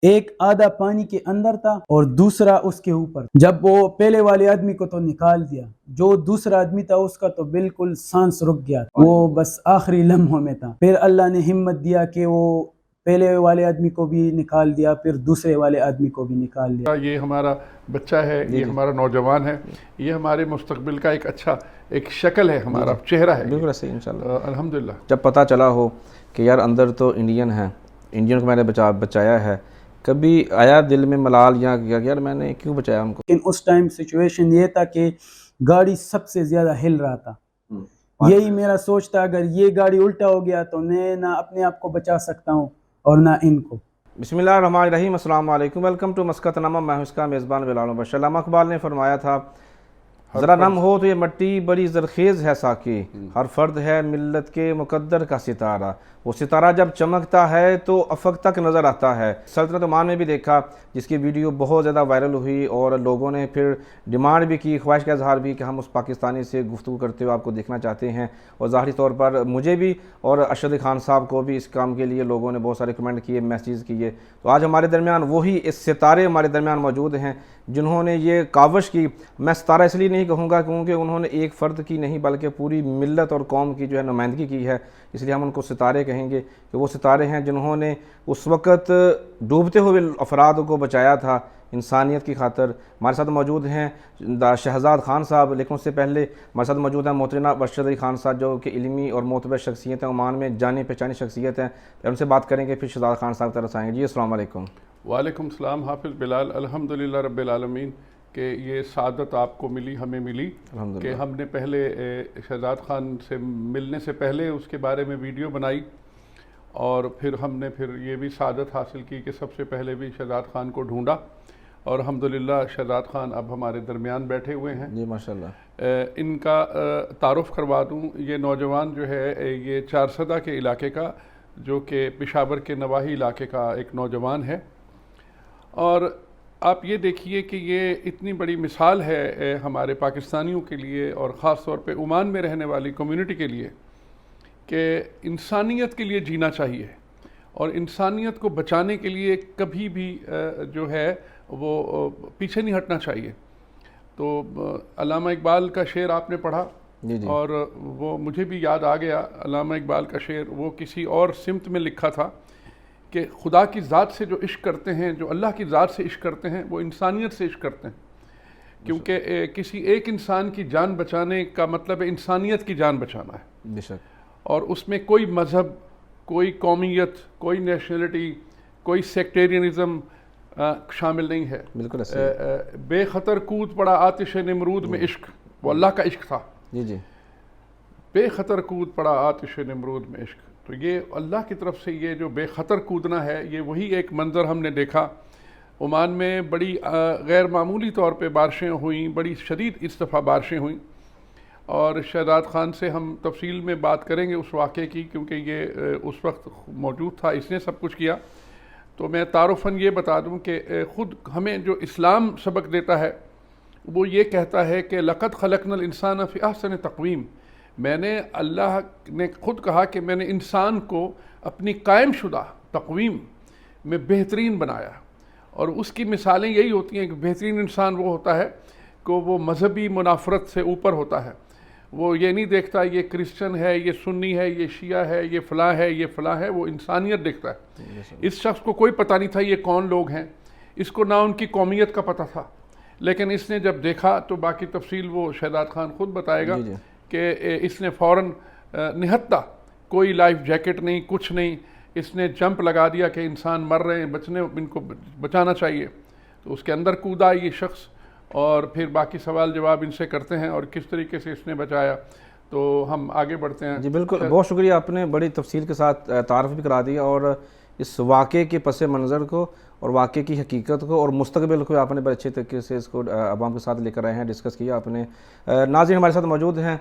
ایک آدھا پانی کے اندر تھا اور دوسرا اس کے اوپر. جب وہ پہلے والے آدمی کو تو نکال دیا، جو دوسرا آدمی تھا اس کا تو بالکل سانس رک گیا، وہ بس آخری لمحوں میں تھا. پھر اللہ نے ہمت دیا کہ وہ پہلے والے آدمی کو بھی نکال دیا، پھر دوسرے والے آدمی کو بھی نکال دیا. یہ ہمارا بچہ ہے، یہ ہمارا نوجوان ہے، یہ ہمارے مستقبل کا ایک اچھا ایک شکل ہے، ہمارا چہرہ ہے. بالکل صحیح انشاءاللہ. الحمدللہ جب پتہ چلا ہو کہ یار اندر تو انڈین ہے، انڈین کو میں نے بچایا ہے، کبھی آیا دل میں ملال یا یار میں نے کیوں بچایا ان کو؟ لیکن اس ٹائم سچویشن یہ تھا کہ گاڑی سب سے زیادہ ہل رہا تھا. یہی میرا سوچ تھا، اگر یہ گاڑی الٹا ہو گیا تو میں نہ اپنے آپ کو بچا سکتا ہوں اور نہ ان کو. بسم اللہ الرحمن الرحیم. السلام علیکم، ویلکم ٹو مسکت نامہ. میں ہوں اس کا میزبان بلال بشر. علامہ اقبال نے فرمایا تھا ذرا نم ہو تو یہ مٹی بڑی زرخیز ہے ساکی، ہر فرد ہے ملت کے مقدر کا ستارہ، وہ ستارہ جب چمکتا ہے تو افق تک نظر آتا ہے. سلطنت عمان میں بھی دیکھا جس کی ویڈیو بہت زیادہ وائرل ہوئی اور لوگوں نے پھر ڈیمانڈ بھی کی، خواہش کا اظہار بھی کہ ہم اس پاکستانی سے گفتگو کرتے ہوئے آپ کو دیکھنا چاہتے ہیں. اور ظاہری طور پر مجھے بھی اور ارشد خان صاحب کو بھی اس کام کے لیے لوگوں نے بہت سارے کمنٹ کیے، میسیج کیے. تو آج ہمارے درمیان وہی اس ستارے ہمارے درمیان موجود ہیں جنہوں نے یہ کاوش کی. میں ستارہ اس لیے نہیں کہوں گا کیونکہ انہوں نے ایک فرد کی نہیں بلکہ پوری ملت اور قوم کی جو ہے نمائندگی کی ہے، اس لیے ہم ان کو ستارے کہیں گے کہ وہ ستارے ہیں جنہوں نے اس وقت ڈوبتے ہوئے افراد کو بچایا تھا انسانیت کی خاطر. ہمارے ساتھ موجود ہیں شہزاد خان صاحب، لیکن اس سے پہلے ہمارے ساتھ موجود ہیں محترمہ ارشد علی خان صاحب جو کہ علمی اور معتبر شخصیت ہیں، عمان میں جانی پہچانی شخصیت ہیں. ان سے بات کریں گے، پھر شہزاد خان صاحب کی طرف آئیں گے. جی السلام علیکم. وعلیکم السلام حافظ بلال. الحمدللہ رب العالمین کہ یہ سعادت آپ کو ملی، ہمیں ملی کہ ہم نے پہلے شہزاد خان سے ملنے سے پہلے اس کے بارے میں ویڈیو بنائی اور پھر ہم نے یہ بھی سعادت حاصل کی کہ سب سے پہلے بھی شہزاد خان کو ڈھونڈا اور الحمدللہ شہزاد خان اب ہمارے درمیان بیٹھے ہوئے ہیں. جی ماشاءاللہ. ان کا تعارف کروا دوں. یہ نوجوان جو ہے یہ چارسدہ کے علاقے کا، جو کہ پشاور کے نواحی علاقے کا ایک نوجوان ہے. اور آپ یہ دیکھیے کہ یہ اتنی بڑی مثال ہے ہمارے پاکستانیوں کے لیے اور خاص طور پہ عمان میں رہنے والی کمیونٹی کے لیے کہ انسانیت کے لیے جینا چاہیے اور انسانیت کو بچانے کے لیے کبھی بھی جو ہے وہ پیچھے نہیں ہٹنا چاہیے. تو علامہ اقبال کا شعر آپ نے پڑھا اور وہ مجھے بھی یاد آ گیا. علامہ اقبال کا شعر وہ کسی اور سمت میں لکھا تھا کہ خدا کی ذات سے جو عشق کرتے ہیں، جو اللہ کی ذات سے عشق کرتے ہیں، وہ انسانیت سے عشق کرتے ہیں، کیونکہ کسی ایک انسان کی جان بچانے کا مطلب انسانیت کی جان بچانا ہے. بے شک. اور اس میں کوئی مذہب، کوئی قومیت، کوئی نیشنلٹی، کوئی سیکٹیرینزم شامل نہیں ہے. بالکل. بے خطر کود پڑا آتش نمرود میں عشق، وہ اللہ کا عشق تھا. جی. بے خطر کود پڑا آتش نمرود میں عشق. تو یہ اللہ کی طرف سے یہ جو بے خطر کودنا ہے، یہ وہی ایک منظر ہم نے دیکھا. عمان میں بڑی غیر معمولی طور پہ بارشیں ہوئیں، بڑی شدید اس دفعہ بارشیں ہوئیں اور شہزاد خان سے ہم تفصیل میں بات کریں گے اس واقعے کی کیونکہ یہ اس وقت موجود تھا، اس نے سب کچھ کیا. تو میں تعارفاً یہ بتا دوں کہ خود ہمیں جو اسلام سبق دیتا ہے وہ یہ کہتا ہے کہ لقد خلقنا الانسان فی احسن تقویم. میں نے اللہ نے خود کہا کہ میں نے انسان کو اپنی قائم شدہ تقویم میں بہترین بنایا اور اس کی مثالیں یہی ہوتی ہیں کہ بہترین انسان وہ ہوتا ہے کہ وہ مذہبی منافرت سے اوپر ہوتا ہے. وہ یہ نہیں دیکھتا یہ کرسچن ہے، یہ سنی ہے، یہ شیعہ ہے، یہ فلاں ہے، یہ فلاں ہے. وہ انسانیت دیکھتا ہے. اس شخص کو کوئی پتہ نہیں تھا یہ کون لوگ ہیں، اس کو نہ ان کی قومیت کا پتہ تھا، لیکن اس نے جب دیکھا تو باقی تفصیل وہ شہزاد خان خود بتائے گا کہ اس نے فوراً نہتا، کوئی لائف جیکٹ نہیں، کچھ نہیں، اس نے جمپ لگا دیا کہ انسان مر رہے ہیں، ان کو بچانا چاہیے. تو اس کے اندر کودا یہ شخص اور پھر باقی سوال جواب ان سے کرتے ہیں اور کس طریقے سے اس نے بچایا. تو ہم آگے بڑھتے ہیں. جی بالکل، بہت شکریہ. آپ نے بڑی تفصیل کے ساتھ تعارف بھی کرا دیا اور اس واقعے کے پس منظر کو اور واقعے کی حقیقت کو اور مستقبل کو آپ نے بڑے اچھے طریقے سے اس کو عوام کے ساتھ لے کر آئے ہیں، ڈسکس کیا آپ نے. ناظرین ہمارے ساتھ موجود ہیں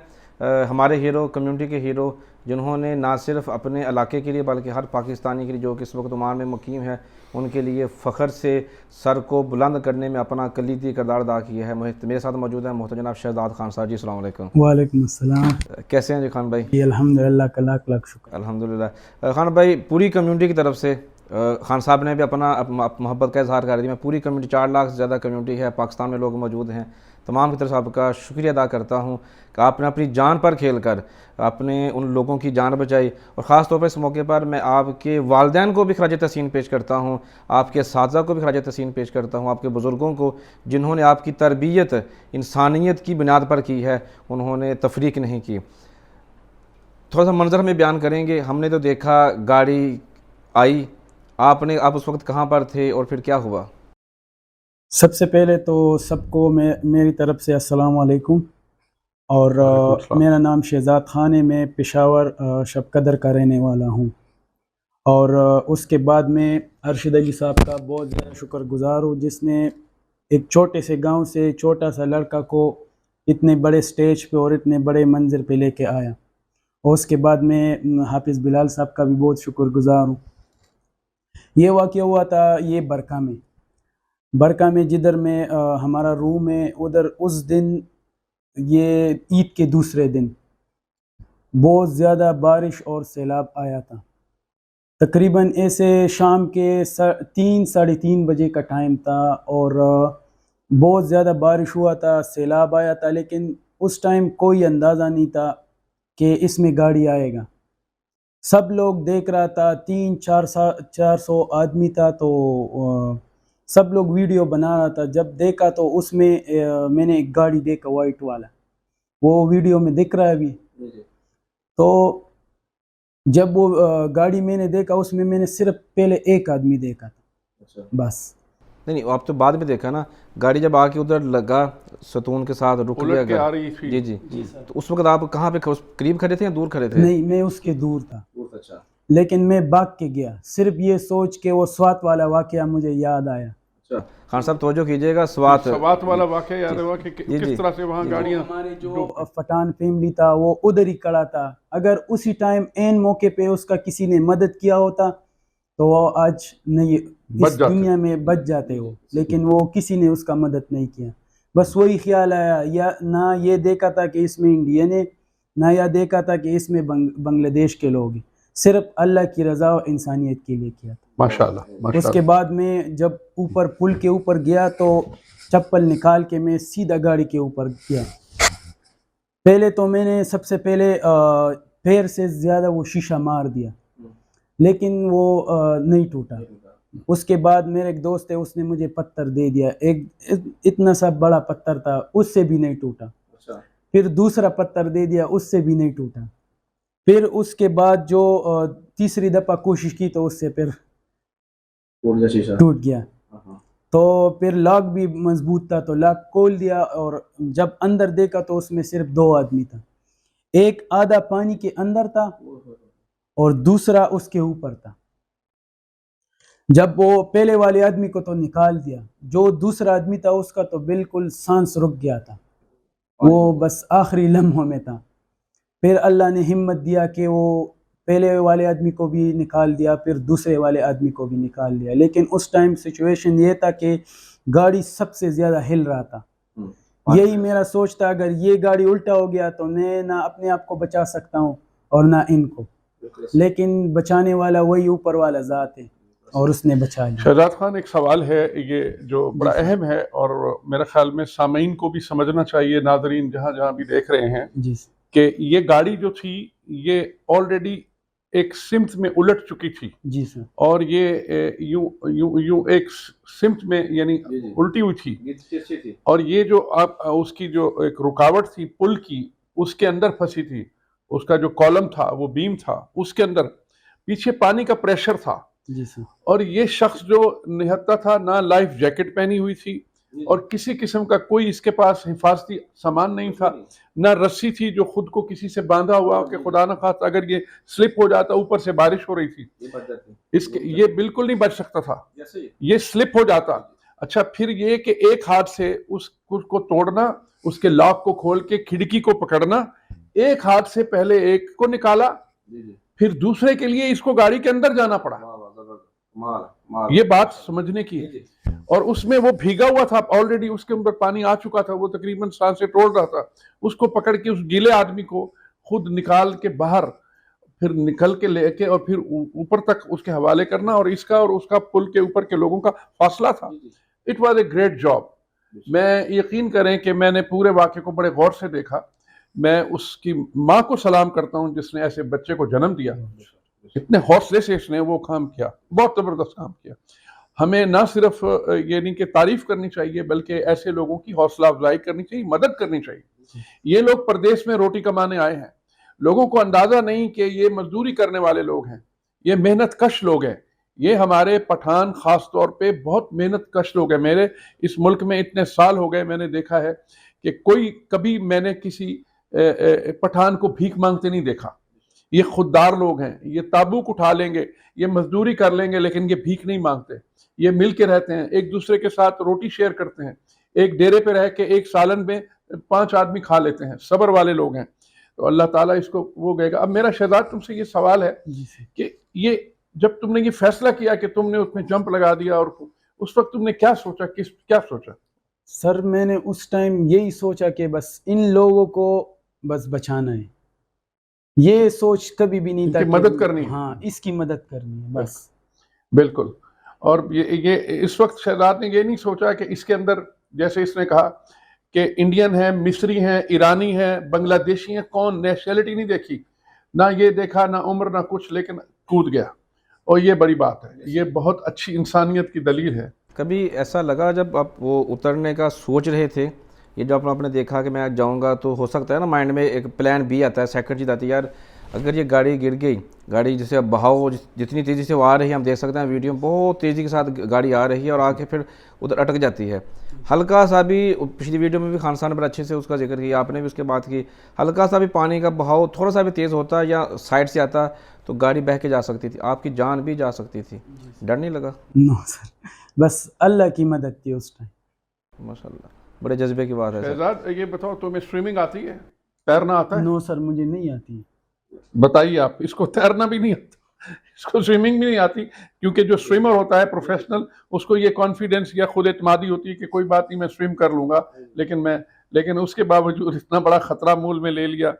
ہمارے ہیرو، کمیونٹی کے ہیرو، جنہوں نے نہ صرف اپنے علاقے کے لیے بلکہ ہر پاکستانی کے لیے جو کہ اس وقت عمان میں مقیم ہے ان کے لیے فخر سے سر کو بلند کرنے میں اپنا کلیدی کردار ادا کیا ہے. میرے ساتھ موجود ہیں محترم جناب شہزاد خان صاحب. جی السلام علیکم. وعلیکم السلام. کیسے ہیں جی خان بھائی؟ الحمدللہ کا لاکھ لاکھ شکر. الحمدللہ. خان بھائی، پوری کمیونٹی کی طرف سے خان صاحب نے بھی اپنا محبت کا اظہار کر دیا. میں پوری کمیونٹی 4 لاکھ سے زیادہ کمیونٹی ہے پاکستان میں لوگ موجود ہیں, تمام کی طرف سے آپ کا شکریہ ادا کرتا ہوں کہ آپ نے اپنی جان پر کھیل کر اپنے ان لوگوں کی جان بچائی. اور خاص طور پر اس موقع پر میں آپ کے والدین کو بھی خراج تحسین پیش کرتا ہوں, آپ کے اساتذہ کو بھی خراج تحسین پیش کرتا ہوں, آپ کے بزرگوں کو جنہوں نے آپ کی تربیت انسانیت کی بنیاد پر کی ہے, انہوں نے تفریق نہیں کی. تھوڑا سا منظر ہمیں بیان کریں گے. ہم نے تو دیکھا گاڑی آئی, آپ اس وقت کہاں پر تھے اور پھر کیا ہوا؟ سب سے پہلے تو سب کو میری طرف سے السلام علیکم. اور میرا نام شہزاد خان ہے, میں پشاور شب قدر کا رہنے والا ہوں. اور اس کے بعد میں ارشد علی صاحب کا بہت زیادہ شکر گزار ہوں, جس نے ایک چھوٹے سے گاؤں سے چھوٹا سا لڑکا کو اتنے بڑے سٹیج پہ اور اتنے بڑے منظر پہ لے کے آیا. اور اس کے بعد میں حافظ بلال صاحب کا بھی بہت شکر گزار ہوں. یہ واقعہ ہوا تھا یہ برکہ میں جدھر میں ہمارا روم ہے, ادھر اس دن یہ عید کے دوسرے دن بہت زیادہ بارش اور سیلاب آیا تھا. تقریباً ایسے شام کے 3 ساڑھے 3 بجے کا ٹائم تھا, اور بہت زیادہ بارش ہوا تھا, سیلاب آیا تھا, لیکن اس ٹائم کوئی اندازہ نہیں تھا کہ اس میں گاڑی آئے گا. سب لوگ دیکھ رہا تھا, 300-400 آدمی تھا, تو سب لوگ ویڈیو بنا رہا تھا. جب دیکھا تو اس میں میں نے ایک گاڑی دیکھا وائٹ والا, وہ ویڈیو میں دکھ رہا ہے ابھی. تو جب وہ گاڑی میں نے دیکھا, اس میں نے صرف پہلے ایک آدمی دیکھا تھا بس. نہیں, آپ تو بعد میں دیکھا نا, گاڑی جب آ کے ادھر لگا ستون کے ساتھ رک گیا گا. جی. تو اس وقت آپ کہاں پہ قریب کھڑے تھے یا دور کھڑے تھے؟ نہیں, میں اس کے دور تھا, لیکن میں بھاگ کے گیا, صرف یہ سوچ کے وہ سوات والا واقعہ مجھے یاد آیا. خان صاحب توجہ کیجئے گا, سوات والا واقعہ یاد ہوا کہ کس طرح سے وہاں گاڑیاں, ہمارے جو پٹھان فیملی تھا وہ ادھر ہی کھڑا تھا. اگر اسی ٹائم عین موقع پہ اس کا کسی نے مدد کیا ہوتا تو وہ آج نہیں اس دنیا میں بچ جاتے ہو, لیکن وہ کسی نے اس کا مدد نہیں کیا. بس وہی خیال آیا, یا نہ یہ دیکھا تھا کہ اس میں انڈین ہے, نہ یہ دیکھا تھا کہ اس میں بنگلہ دیش کے لوگ ہیں, صرف اللہ کی رضا و انسانیت کے لیے کیا تھا. ماشاءاللہ. اس کے بعد میں جب اوپر پل کے اوپر گیا تو چپل نکال کے میں سیدھا گاڑی کے اوپر گیا. پہلے تو میں نے سب سے پہلے پیر سے زیادہ وہ شیشہ مار دیا, لیکن وہ نہیں ٹوٹا. اس کے بعد میرے ایک دوست ہے, اس نے مجھے پتھر دے دیا, ایک اتنا سا بڑا پتھر تھا, اس سے بھی نہیں ٹوٹا. پھر دوسرا پتھر دے دیا, اس سے بھی نہیں ٹوٹا. پھر اس کے بعد جو تیسری دفعہ کوشش کی تو اس سے پھر ٹوٹ گیا. تو پھر لاک بھی مضبوط تھا, تو لاک کھول دیا, اور جب اندر دیکھا تو اس میں صرف 2 آدمی تھا. ایک آدھا پانی کے اندر تھا اور دوسرا اس کے اوپر تھا. جب وہ پہلے والے آدمی کو تو نکال دیا, جو دوسرا آدمی تھا اس کا تو بالکل سانس رک گیا تھا, وہ بس آخری لمحوں میں تھا. پھر اللہ نے ہمت دیا کہ وہ پہلے والے آدمی کو بھی نکال دیا, پھر دوسرے والے آدمی کو بھی نکال دیا. لیکن اس ٹائم سچویشن یہ تھا کہ گاڑی سب سے زیادہ ہل رہا تھا. یہی میرا سوچ تھا, اگر یہ گاڑی الٹا ہو گیا تو میں نہ اپنے آپ کو بچا سکتا ہوں اور نہ ان کو, لیکن بچانے والا وہی اوپر والا ذات ہے, اور اس نے بچا لیا. شہزاد خان, ایک سوال ہے یہ جو بڑا اہم ہے, اور میرے خیال میں سامعین کو بھی سمجھنا چاہیے, ناظرین جہاں جہاں بھی دیکھ رہے ہیں, جی کہ یہ گاڑی جو تھی یہ آلریڈی ایک سمت میں الٹ چکی تھی. جی سر. اور یہ یوں ایک سمت میں یعنی الٹی ہوئی تھی, اور یہ جو آپ اس کی جو ایک رکاوٹ تھی پل کی, اس کے اندر پھنسی تھی. اس کا جو کالم تھا, وہ بیم تھا, اس کے اندر پیچھے پانی کا پریشر تھا. جی سر. اور یہ شخص جو نہتا تھا, نہ لائف جیکٹ پہنی ہوئی تھی, اور کسی قسم کا کوئی اس کے پاس حفاظتی سامان نہیں تھا, نہ رسی تھی جو خود کو کسی سے باندھا ہوا کہ خدا نہ خواستہ اگر یہ سلپ ہو جاتا, اوپر سے بارش ہو رہی تھی, یہ بالکل نہیں بچ سکتا تھا, یہ سلپ ہو جاتا. اچھا, پھر یہ کہ ایک ہاتھ سے اس کو توڑنا, اس کے لاک کو کھول کے کھڑکی کو پکڑنا, ایک ہاتھ سے پہلے ایک کو نکالا, پھر دوسرے کے لیے اس کو گاڑی کے اندر جانا پڑا. یہ بات سمجھنے کی ہے. اور اس میں وہ بھیگا ہوا تھا آلریڈی, اس کے اندر پانی آ چکا تھا, وہ تقریباً سانسیں توڑ رہا تھا. اس کو پکڑ کے اس گیلے آدمی کو خود نکال کے باہر پھر نکل کے لے کے اور پھر اوپر تک اس کے حوالے کرنا، اور اس کا اور اس کا پل کے اوپر کے لوگوں کا فاصلہ تھا. It was a great job. میں یقین کریں کہ میں نے پورے واقعے کو بڑے غور سے دیکھا. میں اس کی ماں کو سلام کرتا ہوں جس نے ایسے بچے کو جنم دیا. اتنے حوصلے سے اس نے وہ کام کیا، بہت زبردست کام کیا. ہمیں نہ صرف یہ نہیں کہ تعریف کرنی چاہیے بلکہ ایسے لوگوں کی حوصلہ افزائی کرنی چاہیے، مدد کرنی چاہیے. یہ لوگ پردیس میں روٹی کمانے آئے ہیں. لوگوں کو اندازہ نہیں کہ یہ مزدوری کرنے والے لوگ ہیں، یہ محنت کش لوگ ہیں. یہ ہمارے پٹھان خاص طور پہ بہت محنت کش لوگ ہیں. میرے اس ملک میں اتنے سال ہو گئے، میں نے دیکھا ہے کہ کبھی میں نے کسی پٹھان کو بھیک مانگتے نہیں دیکھا. یہ خوددار لوگ ہیں، یہ تابوک اٹھا لیں گے، یہ مزدوری کر لیں گے، لیکن یہ بھیک نہیں مانگتے. یہ مل کے رہتے ہیں، ایک دوسرے کے ساتھ روٹی شیئر کرتے ہیں. ایک ڈیرے پہ رہ کے ایک سالن میں 5 آدمی کھا لیتے ہیں. صبر والے لوگ ہیں. تو اللہ تعالیٰ اس کو وہ کہے گا. اب میرا شہزاد تم سے یہ سوال ہے کہ یہ جب تم نے یہ فیصلہ کیا کہ تم نے اس میں جمپ لگا دیا، اور اس وقت تم نے کیا سوچا، کیا سوچا؟ سر میں نے اس ٹائم یہی سوچا کہ بس ان لوگوں کو بس بچانا ہے. یہ سوچ کبھی بھی نہیں تھا کہ مدد کرنی ہے. ہاں اس کی مدد کرنی ہے بس. بالکل. اور یہ اس وقت شہزاد نے یہ نہیں سوچا کہ اس کے اندر، جیسے اس نے کہا کہ انڈین ہیں، مصری ہیں، ایرانی ہیں، بنگلہ دیشی ہیں، کون نیشنلٹی نہیں دیکھی، نہ یہ دیکھا، نہ عمر، نہ کچھ، لیکن کود گیا. اور یہ بڑی بات ہے، یہ بہت اچھی انسانیت کی دلیل ہے. کبھی ایسا لگا جب آپ وہ اترنے کا سوچ رہے تھے، یہ جب آپ نے دیکھا کہ میں جاؤں گا تو ہو سکتا ہے نا مائنڈ میں ایک پلان بی آتا ہے، سیکنڈ چیز آتی ہے، یار اگر یہ گاڑی گر گئی، گاڑی جیسے اب بہاؤ جتنی تیزی سے وہ آ رہی ہے، ہم دیکھ سکتے ہیں ویڈیو میں بہت تیزی کے ساتھ گاڑی آ رہی ہے اور آ کے پھر ادھر اٹک جاتی ہے. ہلکا سا بھی، پچھلی ویڈیو میں بھی خان صاحب نے بڑا اچھے سے اس کا ذکر کیا، آپ نے بھی اس کے بات کی، ہلکا سا بھی پانی کا بہاؤ تھوڑا سا بھی تیز ہوتا یا سائڈ سے آتا تو گاڑی بہہ کے جا سکتی تھی، آپ کی جان بھی جا سکتی تھی. ڈر نہیں لگا؟ نو سر، بس اللہ کی مدد تھی اس ٹائم. ماشاء اللہ، بڑے جذبے کی بات ہے. شہزاد یہ بتاؤ، تمہیں سوئمنگ آتی ہے، تیرنا آتا ہے؟ نو سر، مجھے نہیں آتی. بتائیے آپ. اس کو تیرنا بھی نہیں آتا، اس کو سوئمنگ بھی نہیں آتی، کیونکہ جو سوئمر ہوتا ہے پروفیشنل، اس کو یہ کانفیڈنس یا خود اعتمادی ہوتی ہے کہ کوئی بات نہیں، میں سوئم کر لوں گا. لیکن اس کے باوجود اتنا بڑا خطرہ مول میں لے لیا،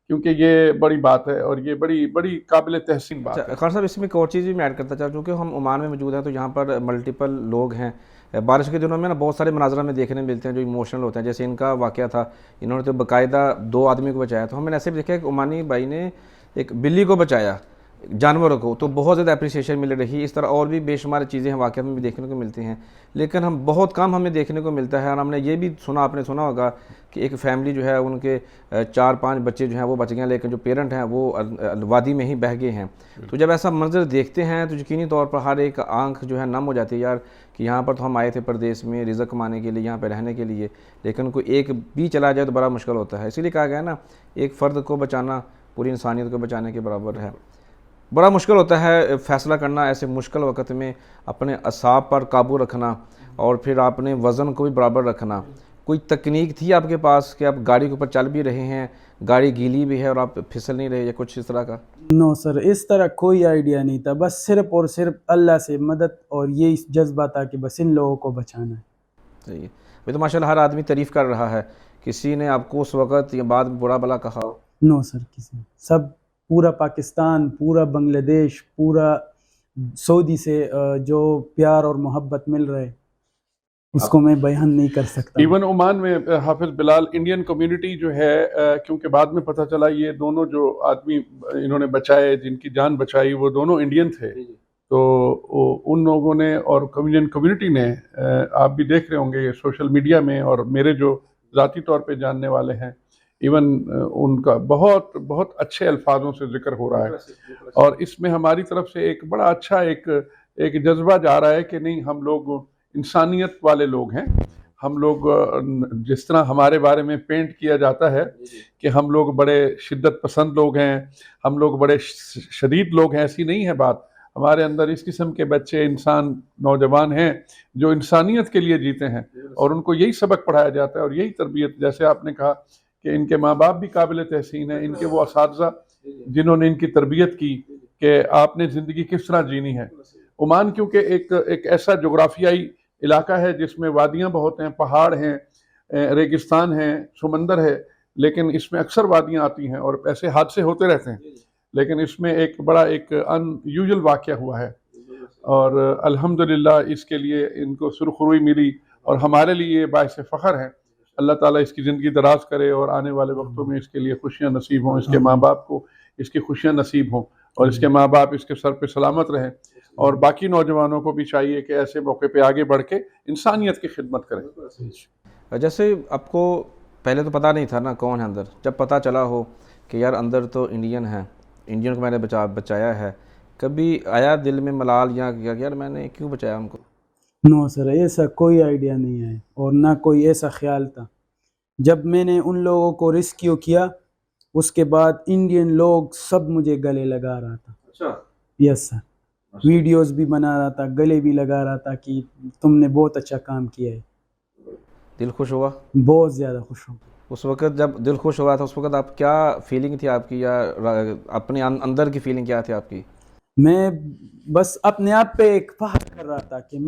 کیونکہ یہ بڑی بات ہے اور یہ بڑی بڑی قابل تحسین بات ہے. خان صاحب اس میں ایک اور چیز بھی میں ایڈ کرتا چاہوں، کیونکہ ہم عمان میں موجود ہیں تو یہاں پر ملٹیپل لوگ ہیں. بارش کے دنوں میں نا بہت سارے مناظر میں دیکھنے ملتے ہیں جو ایموشنل ہوتے ہیں. جیسے ان کا واقعہ تھا، انہوں نے تو باقاعدہ 2 آدمی کو بچایا. تو ہم نے ایسے بھی دیکھا کہ عمانی بھائی نے ایک بلی کو بچایا، جانوروں کو، تو بہت زیادہ اپریسیشن مل رہی. اس طرح اور بھی بے شمار چیزیں ہیں واقعات میں بھی دیکھنے کو ملتی ہیں، لیکن ہم بہت کم ہمیں دیکھنے کو ملتا ہے. اور ہم نے یہ بھی سنا، آپ نے سنا ہوگا کہ ایک فیملی جو ہے ان کے 4-5 بچے جو ہیں وہ بچ گئے، لیکن جو پیرنٹ ہیں وہ وادی میں ہی بہہ گئے ہیں. تو جب ایسا منظر دیکھتے ہیں تو یقینی طور پر ہر ایک آنکھ جو ہے نم ہو جاتی ہے، یار کہ یہاں پر تو ہم آئے تھے پردیس میں رزق کمانے کے لیے، یہاں پہ رہنے کے لیے، لیکن کوئی ایک بھی چلا جائے تو بڑا مشکل ہوتا ہے. اسی لیے کہا گیا نا، ایک فرد کو بچانا پوری انسانیت کو بچانے کے برابر ہے. بڑا مشکل ہوتا ہے فیصلہ کرنا ایسے مشکل وقت میں، اپنے اعصاب پر قابو رکھنا اور پھر اپنے وزن کو بھی برابر رکھنا. کوئی تکنیک تھی آپ کے پاس کہ آپ گاڑی کے اوپر چل بھی رہے ہیں، گاڑی گیلی بھی ہے اور آپ پھسل نہیں رہے، یا کچھ اس طرح کا؟ نو سر، اس طرح کوئی آئیڈیا نہیں تھا. بس صرف اور صرف اللہ سے مدد اور یہ جذبہ تھا کہ بس ان لوگوں کو بچانا ہے. صحیح ہے. ابھی تو ماشاءاللہ ہر آدمی تعریف کر رہا ہے. کسی نے آپ کو اس وقت یا بعد برا بلا کہا؟ نو سر، کسی نے. سب پورا پاکستان، پورا بنگلہ دیش، پورا سعودی سے جو پیار اور محبت مل رہے اس کو میں بیان نہیں کر سکتا. ایون عمان میں حافظ بلال، انڈین کمیونٹی جو ہے، کیونکہ بعد میں پتہ چلا یہ دونوں جو آدمی انہوں نے بچائے، جن کی جان بچائی، وہ دونوں انڈین تھے. تو ان لوگوں نے اور انڈین کمیونٹی نے، آپ بھی دیکھ رہے ہوں گے سوشل میڈیا میں، اور میرے جو ذاتی طور پہ جاننے والے ہیں، ایون ان کا بہت بہت اچھے الفاظوں سے ذکر ہو رہا ہے. اور اس میں ہماری طرف سے ایک بڑا اچھا ایک جذبہ جا رہا ہے کہ نہیں، ہم لوگ انسانیت والے لوگ ہیں. ہم لوگ جس طرح ہمارے بارے میں پینٹ کیا جاتا ہے کہ ہم لوگ بڑے شدت پسند لوگ ہیں، ہم لوگ بڑے شدید لوگ ہیں، ایسی نہیں ہے بات. ہمارے اندر اس قسم کے بچے، انسان، نوجوان ہیں جو انسانیت کے لیے جیتے ہیں، اور ان کو یہی سبق پڑھایا جاتا ہے اور یہی تربیت. جیسے آپ نے کہا کہ ان کے ماں باپ بھی قابل تحسین ہیں، ان کے وہ اساتذہ جنہوں نے ان کی تربیت کی کہ آپ نے زندگی کس طرح جینی ہے. عمان کیونکہ ایک ایسا جغرافیائی علاقہ ہے جس میں وادیاں بہت ہیں، پہاڑ ہیں، ریگستان ہیں، سمندر ہے، لیکن اس میں اکثر وادیاں آتی ہیں اور ایسے حادثے ہوتے رہتے ہیں. لیکن اس میں ایک بڑا ایک ان یوزل واقعہ ہوا ہے، اور الحمدللہ اس کے لیے ان کو سرخروئی ملی، اور ہمارے لیے یہ باعث فخر ہے۔ اللہ تعالیٰ اس کی زندگی دراز کرے اور آنے والے وقتوں میں اس کے لیے خوشیاں نصیب ہوں، اس کے ماں باپ کو اس کی خوشیاں نصیب ہوں، اور اس کے ماں باپ اس کے سر پہ سلامت رہیں، اور باقی نوجوانوں کو بھی چاہیے کہ ایسے موقع پہ آگے بڑھ کے انسانیت کی خدمت کریں۔ جیسے آپ کو پہلے تو پتہ نہیں تھا نا کون ہے اندر، جب پتہ چلا ہو کہ یار اندر تو انڈین ہیں، انڈین کو میں نے بچایا ہے، کبھی آیا دل میں ملال یا کہ یار میں نے کیوں بچایا ان کو؟ نو سر، ایسا کوئی آئیڈیا نہیں ہے اور نہ کوئی ایسا خیال تھا۔ جب میں نے ان لوگوں کو ریسکیو کیا اس کے بعد انڈین لوگ سب مجھے گلے لگا رہا تھا۔ اچھا، یس سر، ویڈیوز بھی بنا رہا تھا، گلے بھی لگا رہا تھا کہ تم نے بہت اچھا کام کیا ہے۔ دل خوش ہوا بہت زیادہ خوش ہوں۔ اس وقت جب دل خوش ہوا تھا، اس وقت آپ کیا فیلنگ تھی آپ کی، یا اپنے اندر کی فیلنگ کیا تھی آپ کی؟ میں بس اپنے آپ پہ ایک فخر کر رہا تھا کہ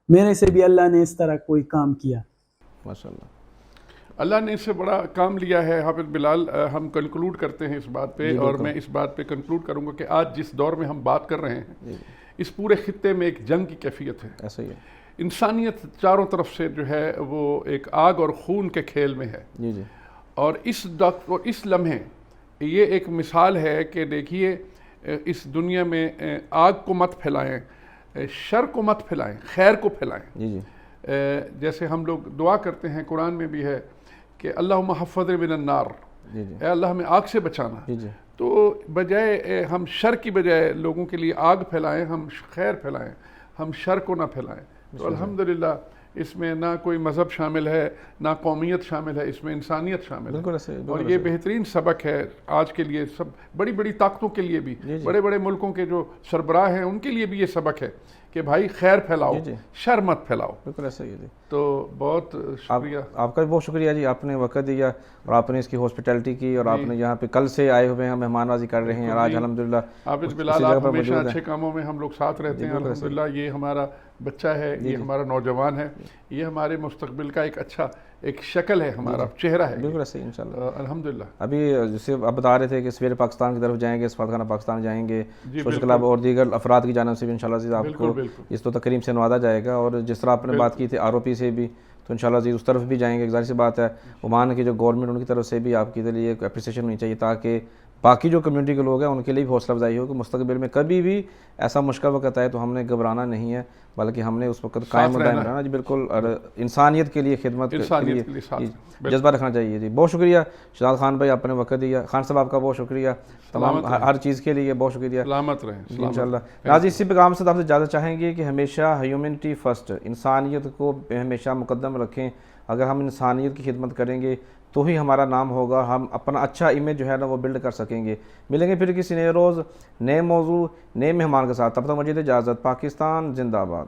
میرے سے بھی اللہ نے اس طرح کوئی کام کیا۔ ماشاءاللہ، اللہ نے اس سے بڑا کام لیا ہے۔ حافظ بلال، ہم کنکلوڈ کرتے ہیں اس بات پہ، اور میں اس بات پہ کنکلوڈ کروں گا کہ آج جس دور میں ہم بات کر رہے ہیں اس پورے خطے میں ایک جنگ کی کیفیت ہے۔ ایسا ہی ہے انسانیت چاروں طرف سے جو ہے وہ ایک آگ اور خون کے کھیل میں ہے، جی جی، اور اس لمحے یہ ایک مثال ہے کہ دیکھیے اس دنیا میں آگ کو مت پھیلائیں، شر کو مت پھیلائیں، خیر کو پھیلائیں۔ جی جی، جیسے ہم لوگ دعا کرتے ہیں، قرآن میں بھی ہے کہ اللہم حفظ من النار، جی جی، اے اللہ ہمیں آگ سے بچانا۔ جی جی، تو بجائے ہم شر کی بجائے لوگوں کے لیے آگ پھیلائیں، ہم خیر پھیلائیں، ہم شر کو نہ پھیلائیں۔ تو الحمدللہ اس میں نہ کوئی مذہب شامل ہے، نہ قومیت شامل ہے، اس میں انسانیت شامل ہے۔ بالکل ایسے ہی، اور یہ بہترین سبق ہے آج کے لیے، سب بڑی بڑی طاقتوں کے لیے بھی، بڑے بڑے ملکوں کے جو سربراہ ہیں ان کے لیے بھی یہ سبق ہے کہ بھائی خیر پھیلاؤ، شر مت پھیلاؤ۔ بالکل ایسا ہی ہے جی۔ تو بہت شکریہ آپ کا بھی بہت شکریہ جی، آپ نے وقت دیا اور آپ نے اس کی ہاسپٹیلٹی کی، اور آپ نے یہاں پہ کل سے آئے ہوئے ہیں، مہمان نوازی کر رہے ہیں، اور آج الحمدللہ حافظ بلال آپ ہمیشہ اچھے کاموں میں ہم لوگ ساتھ رہتے ہیں الحمدللہ۔ یہ ہمارا بچہ ہے، یہ ہمارا نوجوان ہے، یہ ہمارے مستقبل کا ایک اچھا ایک شکل ہے، ہمارا چہرہ ہے۔ بالکل ایسے ہی انشاءاللہ الحمدللہ۔ ابھی جیسے آپ بتا رہے تھے کہ سویر پاکستان کی طرف جائیں گے، سفارتخانہ پاکستان جائیں گے، سوشل کلب اور دیگر افراد کی جانب سے بھی انشاءاللہ عزیز آپ کو اس تو تکریم سے نوازا جائے گا، اور جس طرح آپ نے بات کی تھی ROP سے بھی، تو انشاءاللہ عزیز اس طرف بھی جائیں گے۔ ظاہر سی بات ہے عمان کی جو گورنمنٹ ان کی طرف سے بھی آپ کے لیے ایک اپریسیشن ہونی چاہیے، تاکہ باقی جو کمیونٹی کے لوگ ہیں ان کے لیے بھی حوصلہ افزائی ہو کہ مستقبل میں کبھی بھی ایسا مشکل وقت آئے تو ہم نے گھبرانا نہیں ہے، بلکہ ہم نے اس وقت قائم و دائم رہنا جی، بالکل، اور انسانیت کے لیے خدمت کے لیے جذبہ رکھنا چاہیے جی۔ بہت شکریہ شہزاد خان بھائی، آپ نے وقت دیا، خان صاحب آپ کا بہت شکریہ، تمام ہر چیز کے لیے بہت شکریہ، سلامت رہیں انشاءاللہ۔ ناظرین، اسی پیغام سے آپ سے اجازت چاہیں گے کہ ہمیشہ ہیومنٹی فرسٹ، انسانیت کو ہمیشہ مقدم رکھیں۔ اگر ہم انسانیت کی خدمت کریں گے تو ہی ہمارا نام ہوگا، ہم اپنا اچھا امیج جو ہے نا وہ بلڈ کر سکیں گے۔ ملیں گے پھر کسی نئے روز، نئے موضوع، نئے مہمان کے ساتھ، تب تک مجھے اجازت۔ پاکستان زندہ باد۔